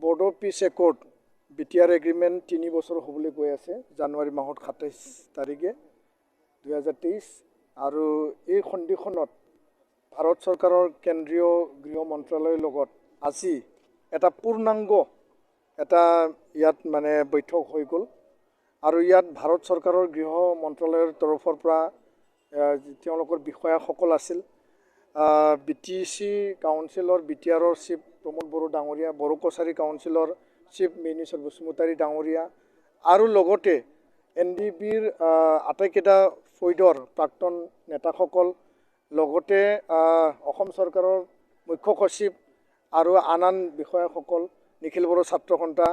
বড়ো পিছ accord BTR agreement 3 বছৰ হ'বলৈ গৈ আছে জানুৱাৰী মাহত 27 তাৰিখে 2023 আৰু এই সন্ধিখনত ভাৰত চৰকাৰৰ কেন্দ্ৰীয় গৃহ মন্ত্ৰালয়ৰ লগত আজি এটা পূৰ্ণাংগ এটা ইয়াত মানে বৈঠক হৈ গ'ল আৰু ইয়াত ভাৰত চৰকাৰৰ গৃহ মন্ত্ৰালয়ৰ তৰফৰ পৰা তেওঁলোকৰ বিষয়াসকল আছিল BTC কাউন্সিলৰ BTRৰ চিফ প্ৰমোদ বড়ো ডাঙৰীয়া বড়ো কছাৰী কাউন্সিলৰ চিফ মিনিশ্বৰ বসুমতাৰী ডাঙৰীয়া আৰু লগতে NDBৰ আটাইকেইটা ফৈদৰ প্ৰাক্তন নেতাসকল লগতে অসম চৰকাৰৰ মুখ্য সচিব আৰু আন বিষয়াসকল নিখিল বড়ো ছাত্ৰ সন্থা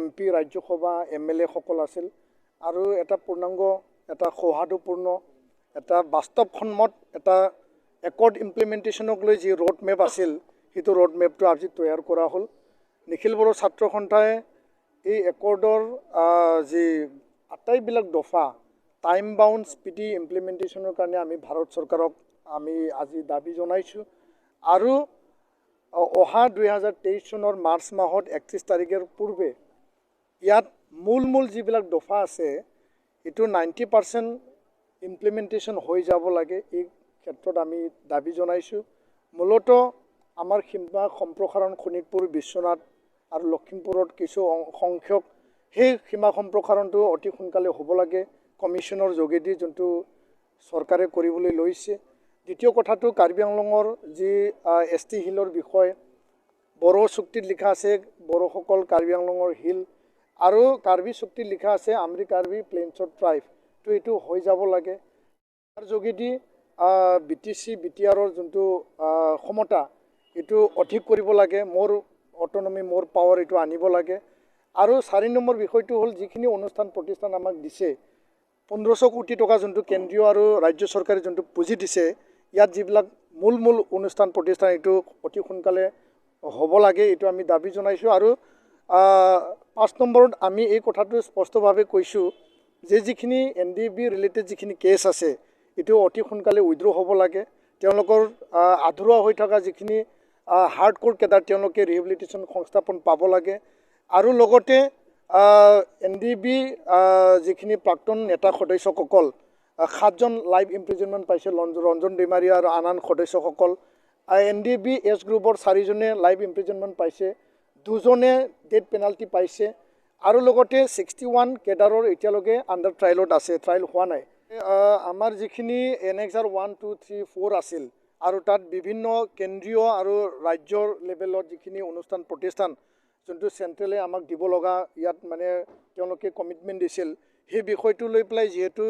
MP ৰাজ্যসভা MLA সকল আছিল আৰু এটা পূৰ্ণাংগ এটা সৌহাৰ্দ্যপূৰ্ণ এটা বাস্তৱসন্মত এটা একৰ্ড ইমপ্লিমেণ্টেশ্যনক লৈ যি ৰোড মেপ আছিল সেইটো ৰোড মেপটো আজি তৈয়াৰ কৰা হ'ল নিখিল বড়ো ছাত্ৰ সন্থাই এই একৰ্ডৰ যি আটাইবিলাক দফা টাইম বাউণ্ড স্পীডি ইমপ্লিমেণ্টেশ্যনৰ কাৰণে আমি ভাৰত চৰকাৰক আমি আজি দাবী জনাইছোঁ আৰু অহা 2023 চনৰ মাৰ্চ মাহত 31 তাৰিখৰ পূৰ্বে ইয়াত মূল যিবিলাক দফা আছে এইটো 90% ইমপ্লিমেণ্টেশ্যন হৈ যাব লাগে এই ক্ষেত্ৰত আমি দাবী জনাইছোঁ মূলতঃ আমাৰ সীমা সম্প্ৰসাৰণ শোণিতপুৰ বিশ্বনাথ আৰু লখিমপুৰত কিছু সংখ্যক সেই সীমা সম্প্ৰসাৰণটো অতি সোনকালে হ'ব লাগে কমিশ্যনৰ যোগেদি যোনটো চৰকাৰে কৰিবলৈ লৈছে দ্বিতীয় কথাটো কাৰ্বি আংলঙৰ যি ST হিলৰ বিষয় বড়ো চুক্তিত লিখা আছে বড়োসকল কাৰ্বি আংলঙৰ হিল আৰু কাৰ্বি চুক্তিত লিখা আছে আমৰি কাৰ্বি প্লেইনছৰ ট্ৰাইব তো এইটো হৈ যাব লাগে তাৰ যোগেদি BTC BTRৰ যোনটো ক্ষমতা এইটো অধিক কৰিব লাগে মোৰ অটনমি মোৰ পাৱাৰ এইটো আনিব লাগে আৰু 4 নম্বৰ বিষয়টো হ'ল যিখিনি অনুষ্ঠান প্ৰতিষ্ঠান আমাক দিছে 1500 কোটি টকা যোনটো কেন্দ্ৰীয় আৰু ৰাজ্য চৰকাৰে যোনটো পুঁজি দিছে ইয়াত যিবিলাক মূল অনুষ্ঠান প্ৰতিষ্ঠান এইটো অতি সোনকালে হ'ব লাগে এইটো আমি দাবী জনাইছোঁ আৰু 5 নম্বৰত আমি এই কথাটো স্পষ্টভাৱে কৈছোঁ যে যিখিনি NDB ৰিলেটেড যিখিনি কেছ আছে এইটো অতি সোনকালে উইথড্ৰ হ'ব লাগে তেওঁলোকৰ আধৰুৱা হৈ থকা যিখিনি হাৰ্ড কোৰ কেডাৰ তেওঁলোকে ৰিহেবিলিটেশ্যন সংস্থাপন পাব লাগে আৰু লগতে NDB যিখিনি প্ৰাক্তন নেতা সদস্যসকল 7জন লাইভ ইমপ্ৰিজনমেণ্ট পাইছে ৰঞ্জন ডিমাৰীয়া আৰু আন সদস্যসকল NDB এজ গ্ৰুপৰ 4জনে লাইভ ইমপ্ৰিজনমেণ্ট পাইছে 2জনে ডেথ পেনাল্টি পাইছে আৰু লগতে 61 কেডাৰৰ এতিয়ালৈকে আণ্ডাৰ ট্ৰায়েলত আছে ট্ৰায়েল হোৱা নাই আমাৰ যিখিনি NXR 1 2 3 4 আছিল আৰু তাত বিভিন্ন কেন্দ্ৰীয় আৰু ৰাজ্যৰ লেভেলত যিখিনি অনুষ্ঠান প্ৰতিষ্ঠান যোনটো চেণ্ট্ৰেলে আমাক দিব লগা ইয়াত মানে তেওঁলোকে কমিটমেণ্ট দিছিল সেই বিষয়টো লৈ পেলাই যিহেতু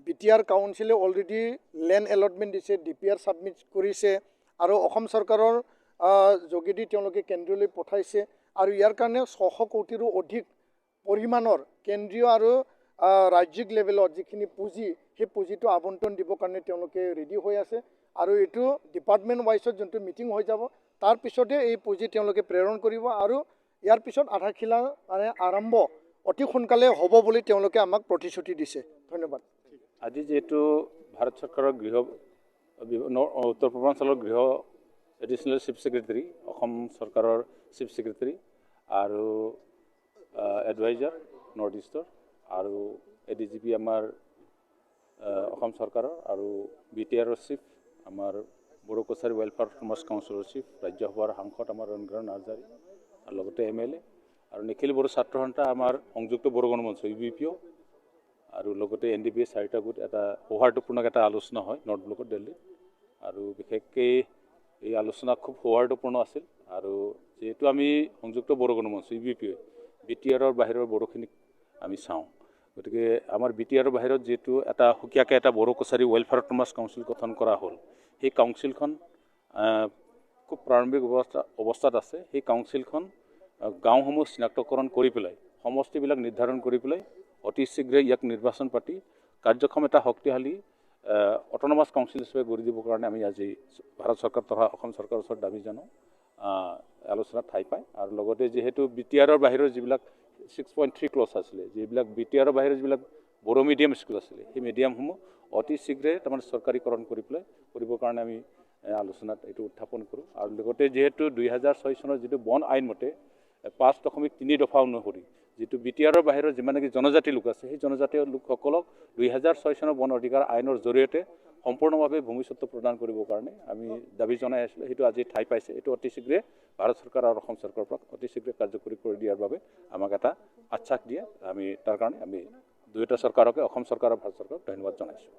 BTR কাউন্সিলে অলৰেডি লেণ্ড এলটমেণ্ট দিছে DPR ছাবমিট কৰিছে আৰু অসম চৰকাৰৰ যোগেদি তেওঁলোকে কেন্দ্ৰলৈ পঠাইছে আৰু ইয়াৰ কাৰণে 600 কোটিৰো অধিক পৰিমাণৰ কেন্দ্ৰীয় আৰু ৰাজ্যিক লেভেলত যিখিনি পুঁজি সেই পুঁজিটো আবণ্টন দিবৰ কাৰণে তেওঁলোকে ৰেডি হৈ আছে আৰু এইটো ডিপাৰ্টমেণ্ট ৱাইজত যোনটো মিটিং হৈ যাব তাৰ পিছতে এই পুঁজি তেওঁলোকে প্ৰেৰণ কৰিব আৰু ইয়াৰ পিছত আধাখিলা মানে আৰম্ভ অতি সোনকালে হ'ব বুলি তেওঁলোকে আমাক প্ৰতিশ্ৰুতি দিছে ধন্যবাদ আজি যেহেতু ভাৰত চৰকাৰৰ গৃহ উত্তৰ পূৰ্বাঞ্চলৰ গৃহ এডিশ্যনেল চিফ ছেক্ৰেটাৰী অসম চৰকাৰৰ চিফ ছেক্ৰেটাৰী আৰু এডভাইজাৰ নৰ্থ ইষ্টৰ আৰু ADGP আমাৰ অসম চৰকাৰৰ আৰু BTRৰ চিফ আমাৰ বড়ো কছাৰী ৱেলফেয়াৰ ফাৰ্মাৰ্ছ কাউন্সিলৰ চিফ ৰাজ্যসভাৰ সাংসদ আমাৰ ৰণগ্ৰহণ নাৰ্জাৰী আৰু লগতে MLA আৰু নিখিল বড়ো ছাত্ৰ সন্থা আমাৰ সংযুক্ত বড়ো গণমঞ্চ UBPO আৰু লগতে NDB 4টা গোট এটা সৌহাৰ্দ্যপূৰ্ণ এটা আলোচনা হয় নৰ্থ ব্লকত দিল্লীত আৰু বিশেষকৈ এই আলোচনা খুব সৌহাৰ্দ্যপূৰ্ণ আছিল আৰু যেহেতু আমি সংযুক্ত বড়ো গণমঞ্চ UBPO BTRৰ বাহিৰৰ বড়োখিনিক আমি চাওঁ গতিকে আমাৰ BTRৰ বাহিৰত যেহেতু এটা সুকীয়াকৈ এটা Bodo Kachari welfare farmers council গঠন কৰা হ'ল সেই কাউন্সিলখন খুব প্ৰাৰম্ভিক অৱস্থাত আছে সেই কাউন্সিলখন গাঁওসমূহ চিনাক্তকৰণ কৰি পেলাই সমষ্টিবিলাক নিৰ্ধাৰণ কৰি পেলাই অতি শীঘ্ৰে ইয়াক নিৰ্বাচন পাতি কাৰ্যক্ষম এটা শক্তিশালী অট'নমাছ কাউন্সিল হিচাপে গঢ়ি দিবৰ কাৰণে আমি আজি ভাৰত চৰকাৰ তথা অসম চৰকাৰৰ ওচৰত দাবী জনাওঁ আলোচনাত ঠাই পায় আৰু লগতে যিহেতু BTRৰ বাহিৰৰ যিবিলাক 6.3 ক্লজ আছিলে যিবিলাক BTRৰ বাহিৰৰ যিবিলাক বড়ো মিডিয়াম স্কুল আছিলে সেই মিডিয়ামসমূহ অতি শীঘ্ৰে তাৰমানে চৰকাৰীকৰণ কৰি পেলাই কৰিবৰ কাৰণে আমি আলোচনাত এইটো উত্থাপন কৰোঁ। আৰু লগতে যিহেতু 2006 চনৰ যিটো বন আইন মতে 5.3 দফা অনুসৰি যিটো BTRৰ বাহিৰৰ যিমান নেকি জনজাতি লোক আছে, সেই জনজাতীয় লোকসকলক 2006 চনৰ বন অধিকাৰ আইনৰ জৰিয়তে সম্পূৰ্ণভাৱে ভূমিস্বত্ব প্ৰদান কৰিবৰ কাৰণে আমি দাবী জনাই আছিলোঁ। সেইটো আজি ঠাই পাইছে। এইটো অতি শীঘ্ৰে ভাৰত চৰকাৰ আৰু অসম চৰকাৰৰ পৰা অতি শীঘ্ৰে কাৰ্যকৰী কৰি দিয়াৰ বাবে আমাক এটা আশ্বাস দিয়ে। আমি তাৰ কাৰণে আমি দুয়োটা চৰকাৰকে, অসম চৰকাৰ আৰু ভাৰত চৰকাৰক ধন্যবাদ জনাইছোঁ।